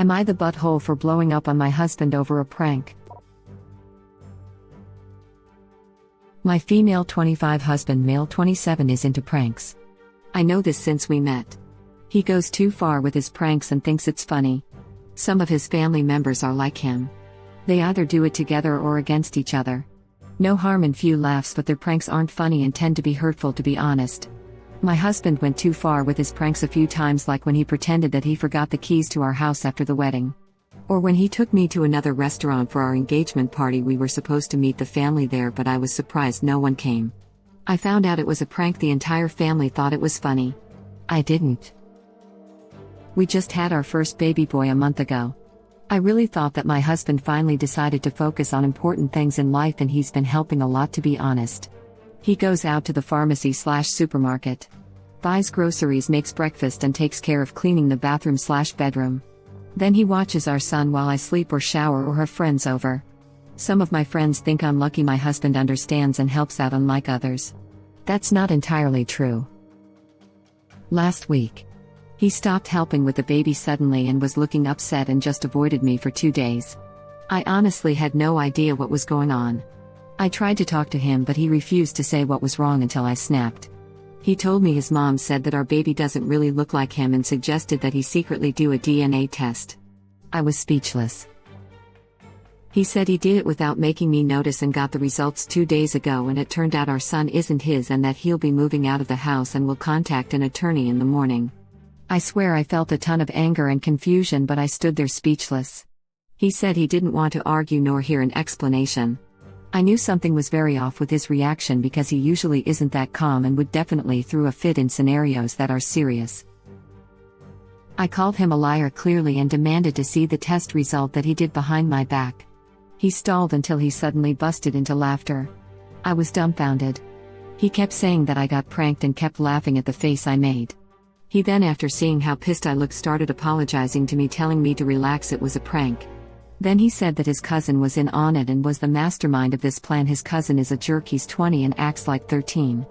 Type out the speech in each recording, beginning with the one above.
Am I the butthole for blowing up on my husband over a prank? My female 25 husband, male 27, is into pranks. I know this since we met. He goes too far with his pranks and thinks it's funny. Some of his family members are like him. They either do it together or against each other. No harm in few laughs, but their pranks aren't funny and tend to be hurtful, to be honest. My husband went too far with his pranks a few times, like when he pretended that he forgot the keys to our house after the wedding. Or when he took me to another restaurant for our engagement party. We were supposed to meet the family there, but I was surprised no one came. I found out it was a prank. The entire family thought it was funny. I didn't. We just had our first baby boy a month ago. I really thought that my husband finally decided to focus on important things in life, and he's been helping a lot, to be honest. He goes out to the pharmacy/supermarket, buys groceries, makes breakfast, and takes care of cleaning the bathroom/bedroom. Then he watches our son while I sleep or shower or have friends over. Some of my friends think I'm lucky my husband understands and helps out, unlike others. That's not entirely true. Last week, he stopped helping with the baby suddenly and was looking upset and just avoided me for 2 days. I honestly had no idea what was going on. I tried to talk to him, but he refused to say what was wrong until I snapped. He told me his mom said that our baby doesn't really look like him and suggested that he secretly do a DNA test. I was speechless. He said he did it without making me notice and got the results 2 days ago, and it turned out our son isn't his and that he'll be moving out of the house and will contact an attorney in the morning. I swear I felt a ton of anger and confusion, but I stood there speechless. He said he didn't want to argue nor hear an explanation. I knew something was very off with his reaction, because he usually isn't that calm and would definitely throw a fit in scenarios that are serious. I called him a liar clearly and demanded to see the test result that he did behind my back. He stalled until he suddenly busted into laughter. I was dumbfounded. He kept saying that I got pranked and kept laughing at the face I made. He then, after seeing how pissed I looked, started apologizing to me, telling me to relax, it was a prank. Then he said that his cousin was in on it and was the mastermind of this plan. His cousin is a jerk. He's 20 and acts like 13.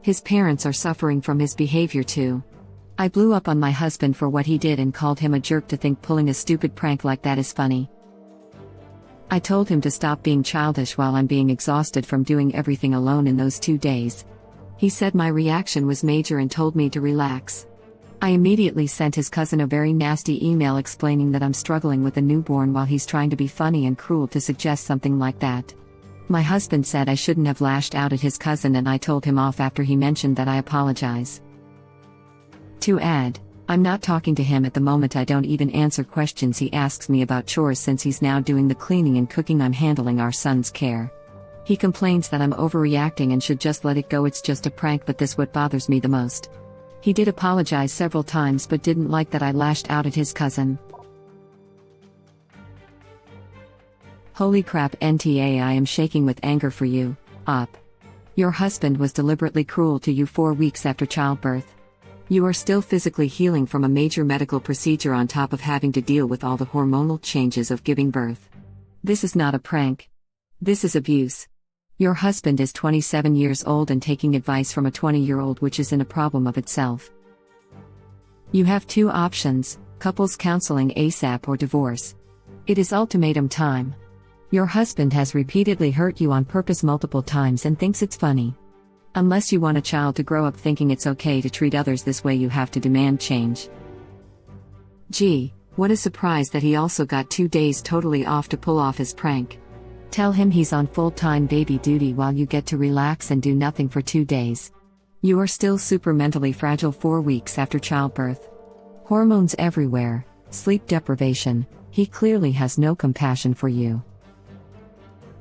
His parents are suffering from his behavior too. I blew up on my husband for what he did and called him a jerk to think pulling a stupid prank like that is funny. I told him to stop being childish while I'm being exhausted from doing everything alone in those 2 days. He said my reaction was major and told me to relax. I immediately sent his cousin a very nasty email explaining that I'm struggling with a newborn while he's trying to be funny and cruel to suggest something like that. My husband said I shouldn't have lashed out at his cousin, and I told him off after he mentioned that I apologize. To add, I'm not talking to him at the moment. I don't even answer questions he asks me about chores since he's now doing the cleaning and cooking. I'm handling our son's care. He complains that I'm overreacting and should just let it go. It's just a prank, but this what bothers me the most. He did apologize several times but didn't like that I lashed out at his cousin. Holy crap, NTA, I am shaking with anger for you, Op. Your husband was deliberately cruel to you 4 weeks after childbirth. You are still physically healing from a major medical procedure on top of having to deal with all the hormonal changes of giving birth. This is not a prank. This is abuse. Your husband is 27 years old and taking advice from a 20-year-old, which isn't a problem of itself. You have 2 options: couples counseling ASAP or divorce. It is ultimatum time. Your husband has repeatedly hurt you on purpose multiple times and thinks it's funny. Unless you want a child to grow up thinking it's okay to treat others this way, you have to demand change. Gee, what a surprise that he also got 2 days totally off to pull off his prank. Tell him he's on full-time baby duty while you get to relax and do nothing for 2 days. You are still super mentally fragile 4 weeks after childbirth. Hormones everywhere, sleep deprivation. He clearly has no compassion for you.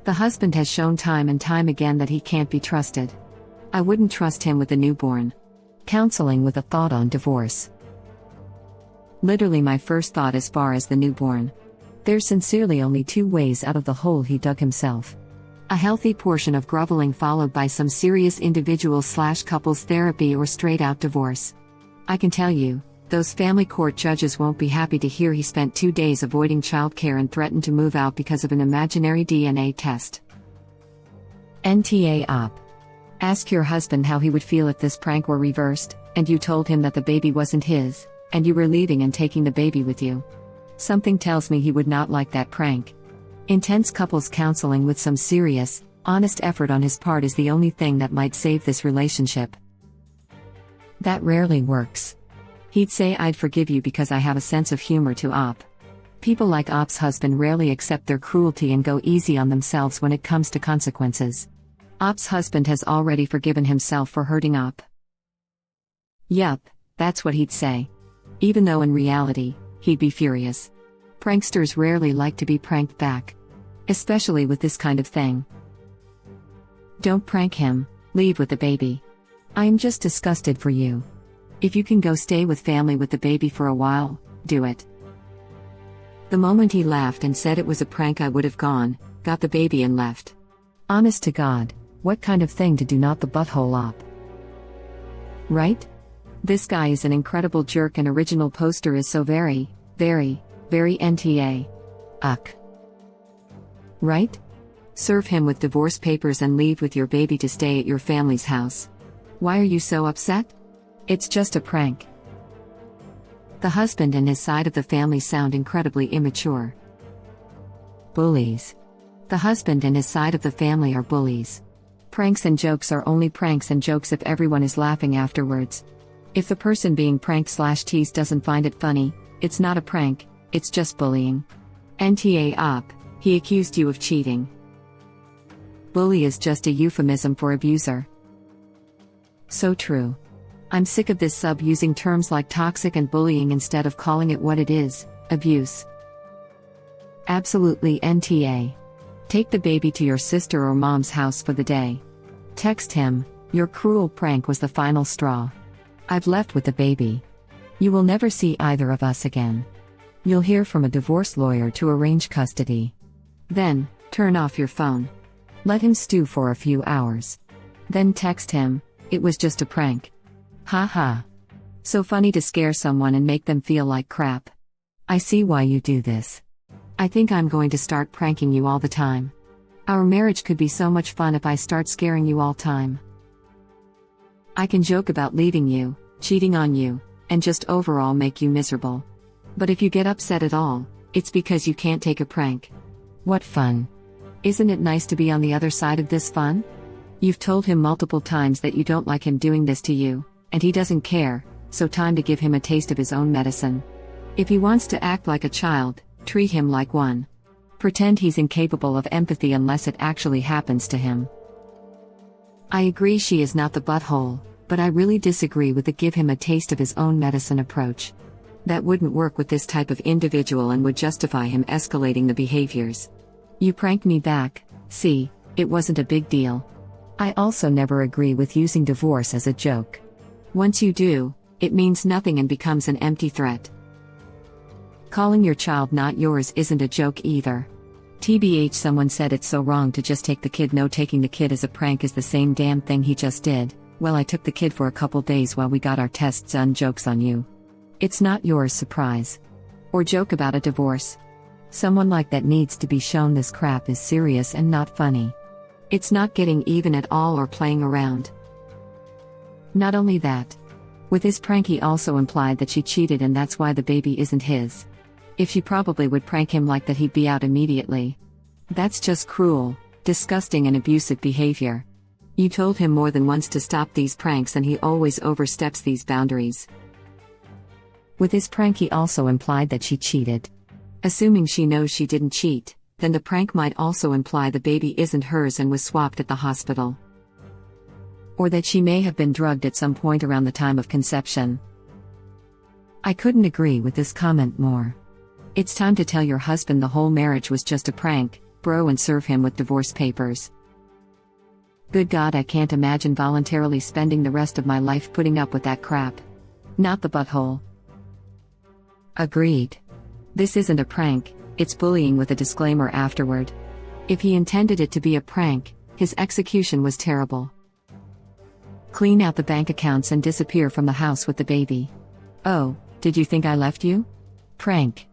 The husband has shown time and time again that he can't be trusted. I wouldn't trust him with a newborn. Counseling with a thought on divorce. Literally my first thought as far as the newborn. There's sincerely only 2 ways out of the hole he dug himself. A healthy portion of groveling followed by some serious individual/couples therapy, or straight out divorce. I can tell you, those family court judges won't be happy to hear he spent 2 days avoiding childcare and threatened to move out because of an imaginary DNA test. NTA Op. Ask your husband how he would feel if this prank were reversed, and you told him that the baby wasn't his, and you were leaving and taking the baby with you. Something tells me he would not like that prank. Intense couples counseling with some serious, honest effort on his part is the only thing that might save this relationship. That rarely works. He'd say, "I'd forgive you because I have a sense of humor," to Op. People like Op's husband rarely accept their cruelty and go easy on themselves when it comes to consequences. Op's husband has already forgiven himself for hurting Op. Yup, that's what he'd say. Even though in reality, he'd be furious. Pranksters rarely like to be pranked back. Especially with this kind of thing. Don't prank him, leave with the baby. I am just disgusted for you. If you can go stay with family with the baby for a while, do it. The moment he laughed and said it was a prank, I would have gone, got the baby and left. Honest to God, what kind of thing to do, not the butthole Op? Right? This guy is an incredible jerk, and original poster is so very, very, very NTA. Uck. Right? Serve him with divorce papers and leave with your baby to stay at your family's house. Why are you so upset? It's just a prank. The husband and his side of the family sound incredibly immature. Bullies. The husband and his side of the family are bullies. Pranks and jokes are only pranks and jokes if everyone is laughing afterwards. If the person being pranked/teased doesn't find it funny, it's not a prank, it's just bullying. NTA Op, he accused you of cheating. Bully is just a euphemism for abuser. So true. I'm sick of this sub using terms like toxic and bullying instead of calling it what it is, abuse. Absolutely NTA. Take the baby to your sister or mom's house for the day. Text him, "Your cruel prank was the final straw. I've left with the baby. You will never see either of us again. You'll hear from a divorce lawyer to arrange custody." Then, turn off your phone. Let him stew for a few hours. Then text him, "It was just a prank." Ha ha. So funny to scare someone and make them feel like crap. I see why you do this. I think I'm going to start pranking you all the time. Our marriage could be so much fun if I start scaring you all time. I can joke about leaving you, cheating on you, and just overall make you miserable. But if you get upset at all, it's because you can't take a prank. What fun. Isn't it nice to be on the other side of this fun? You've told him multiple times that you don't like him doing this to you, and he doesn't care, so time to give him a taste of his own medicine. If he wants to act like a child, treat him like one. Pretend he's incapable of empathy unless it actually happens to him. I agree she is not the butthole, but I really disagree with the give him a taste of his own medicine approach. That wouldn't work with this type of individual and would justify him escalating the behaviors. You pranked me back, see, it wasn't a big deal. I also never agree with using divorce as a joke. Once you do, it means nothing and becomes an empty threat. Calling your child not yours isn't a joke either. TBH, someone said it's so wrong to just take the kid. No, taking the kid as a prank is the same damn thing he just did. Well, I took the kid for a couple days while we got our tests done. Joke's on you. It's not yours, surprise. Or joke about a divorce. Someone like that needs to be shown this crap is serious and not funny. It's not getting even at all or playing around. Not only that. With his prank he also implied that she cheated and that's why the baby isn't his. If she probably would prank him like that, he'd be out immediately. That's just cruel, disgusting and abusive behavior. You told him more than once to stop these pranks and he always oversteps these boundaries. With his prank he also implied that she cheated. Assuming she knows she didn't cheat, then the prank might also imply the baby isn't hers and was swapped at the hospital. Or that she may have been drugged at some point around the time of conception. I couldn't agree with this comment more. It's time to tell your husband the whole marriage was just a prank, bro, and serve him with divorce papers. Good God, I can't imagine voluntarily spending the rest of my life putting up with that crap. Not the butthole. Agreed. This isn't a prank, it's bullying with a disclaimer afterward. If he intended it to be a prank, his execution was terrible. Clean out the bank accounts and disappear from the house with the baby. Oh, did you think I left you? Prank.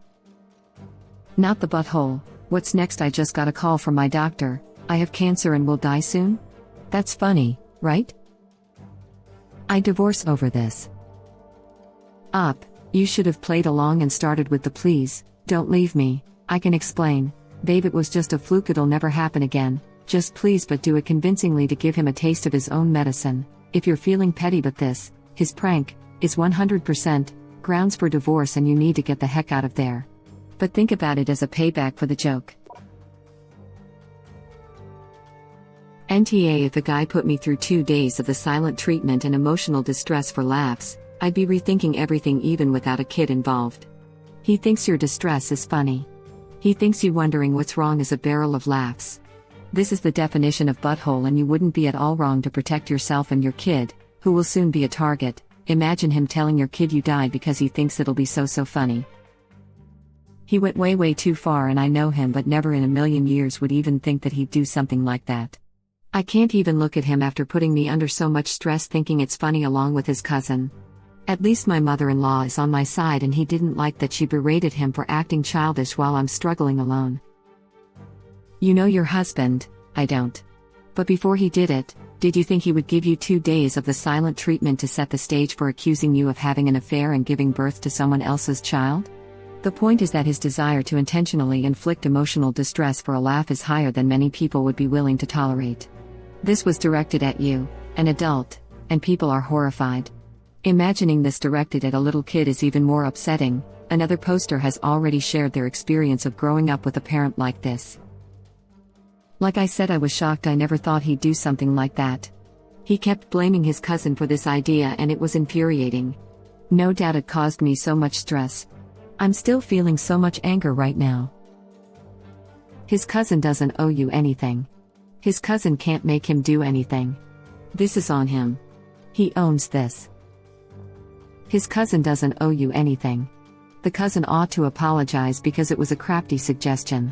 Not the butthole. What's next? I just got a call from my doctor. I have cancer and will die soon? That's funny, right? I divorce over this. Op, you should have played along and started with the please, Don't leave me, I can explain. Babe, it was just a fluke, it'll never happen again. Just please, but do it convincingly to give him a taste of his own medicine. If you're feeling petty, but this, his prank, is 100% grounds for divorce and you need to get the heck out of there. But think about it as a payback for the joke. NTA, if a guy put me through 2 days of the silent treatment and emotional distress for laughs, I'd be rethinking everything even without a kid involved. He thinks your distress is funny. He thinks you wondering what's wrong is a barrel of laughs. This is the definition of butthole, and you wouldn't be at all wrong to protect yourself and your kid, who will soon be a target. Imagine him telling your kid you died because he thinks it'll be so funny. He went way too far, and I know him, but never in a million years would even think that he'd do something like that. I can't even look at him after putting me under so much stress thinking it's funny along with his cousin. At least my mother-in-law is on my side, and he didn't like that she berated him for acting childish while I'm struggling alone. You know your husband, I don't. But before he did it, did you think he would give you 2 days of the silent treatment to set the stage for accusing you of having an affair and giving birth to someone else's child? The point is that his desire to intentionally inflict emotional distress for a laugh is higher than many people would be willing to tolerate. This was directed at you, an adult, and people are horrified. Imagining this directed at a little kid is even more upsetting. Another poster has already shared their experience of growing up with a parent like this. Like I said, I was shocked. I never thought he'd do something like that. He kept blaming his cousin for this idea, and it was infuriating. No doubt it caused me so much stress. I'm still feeling so much anger right now. His cousin doesn't owe you anything. His cousin can't make him do anything. This is on him. He owns this. His cousin doesn't owe you anything. The cousin ought to apologize because it was a crafty suggestion.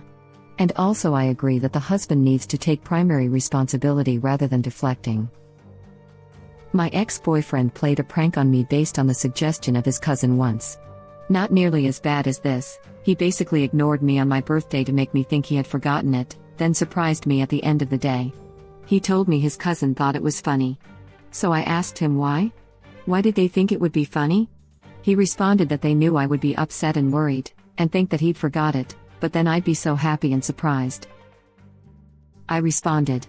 And also, I agree that the husband needs to take primary responsibility rather than deflecting. My ex-boyfriend played a prank on me based on the suggestion of his cousin once. Not nearly as bad as this. He basically ignored me on my birthday to make me think he had forgotten it, then surprised me at the end of the day. He told me his cousin thought it was funny. So I asked him why? Why did they think it would be funny? He responded that they knew I would be upset and worried, and think that he'd forgot it, but then I'd be so happy and surprised. I responded,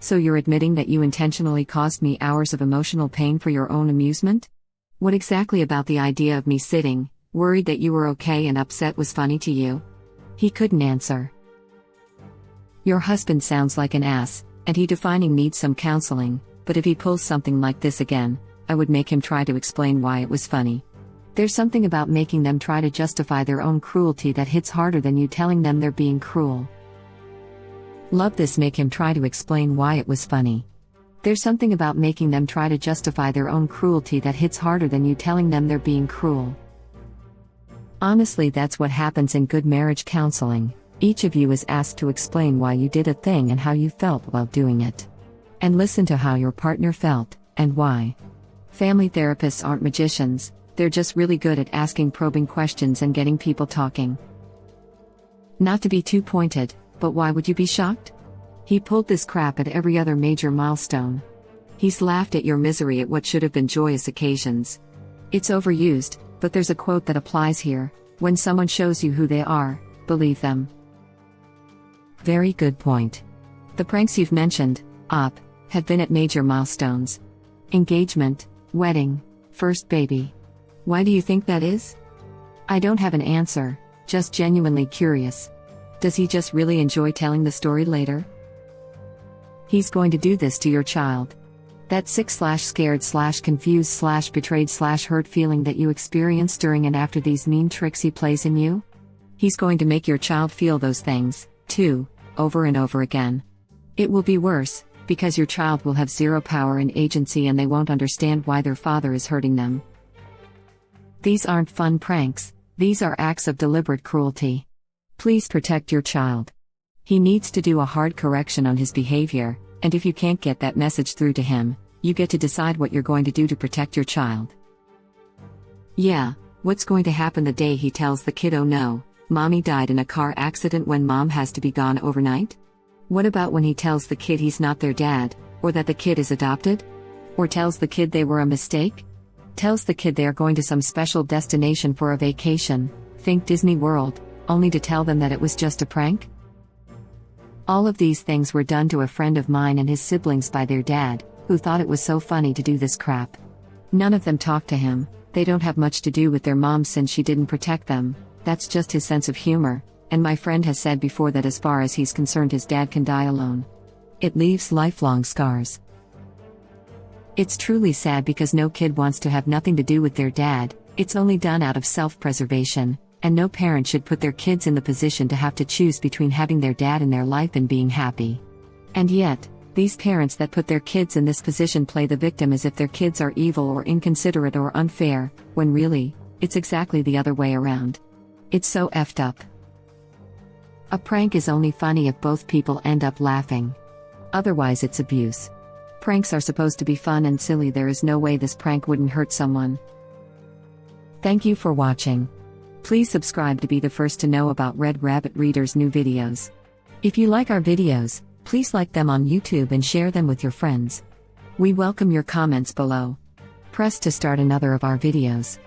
so you're admitting that you intentionally caused me hours of emotional pain for your own amusement? What exactly about the idea of me sitting, worried that you were okay and upset was funny to you? He couldn't answer. Your husband sounds like an ass, and he defining needs some counseling, but if he pulls something like this again, I would make him try to explain why it was funny. There's something about making them try to justify their own cruelty that hits harder than you telling them they're being cruel. Love this. Make him try to explain why it was funny. There's something about making them try to justify their own cruelty that hits harder than you telling them they're being cruel. Honestly, that's what happens in good marriage counseling. Each of you is asked to explain why you did a thing and how you felt while doing it. And listen to how your partner felt, and why. Family therapists aren't magicians, they're just really good at asking probing questions and getting people talking. Not to be too pointed, but why would you be shocked? He pulled this crap at every other major milestone. He's laughed at your misery at what should have been joyous occasions. It's overused, but there's a quote that applies here: when someone shows you who they are, believe them. Very good point. The pranks you've mentioned, have been at major milestones. Engagement, wedding, first baby. Why do you think that is? I don't have an answer, just genuinely curious. Does he just really enjoy telling the story later? He's going to do this to your child. That sick/scared/confused/betrayed/hurt feeling that you experience during and after these mean tricks he plays in you? He's going to make your child feel those things, too, over and over again. It will be worse, because your child will have zero power and agency and they won't understand why their father is hurting them. These aren't fun pranks, these are acts of deliberate cruelty. Please protect your child. He needs to do a hard correction on his behavior, and if you can't get that message through to him, you get to decide what you're going to do to protect your child. Yeah, what's going to happen the day he tells the kid, oh no, mommy died in a car accident, when mom has to be gone overnight? What about when he tells the kid he's not their dad, or that the kid is adopted? Or tells the kid they were a mistake? Tells the kid they are going to some special destination for a vacation, think Disney World, only to tell them that it was just a prank? All of these things were done to a friend of mine and his siblings by their dad, who thought it was so funny to do this crap. None of them talk to him, they don't have much to do with their mom since she didn't protect them, that's just his sense of humor, and my friend has said before that as far as he's concerned his dad can die alone. It leaves lifelong scars. It's truly sad because no kid wants to have nothing to do with their dad, it's only done out of self-preservation, and no parent should put their kids in the position to have to choose between having their dad in their life and being happy. And yet, these parents that put their kids in this position play the victim as if their kids are evil or inconsiderate or unfair, when really, it's exactly the other way around. It's so effed up. A prank is only funny if both people end up laughing. Otherwise it's abuse. Pranks are supposed to be fun and silly, there is no way this prank wouldn't hurt someone. Thank you for watching. Please subscribe to be the first to know about Red Rabbit Reader's new videos. If you like our videos, please like them on YouTube and share them with your friends. We welcome your comments below. Press to start another of our videos.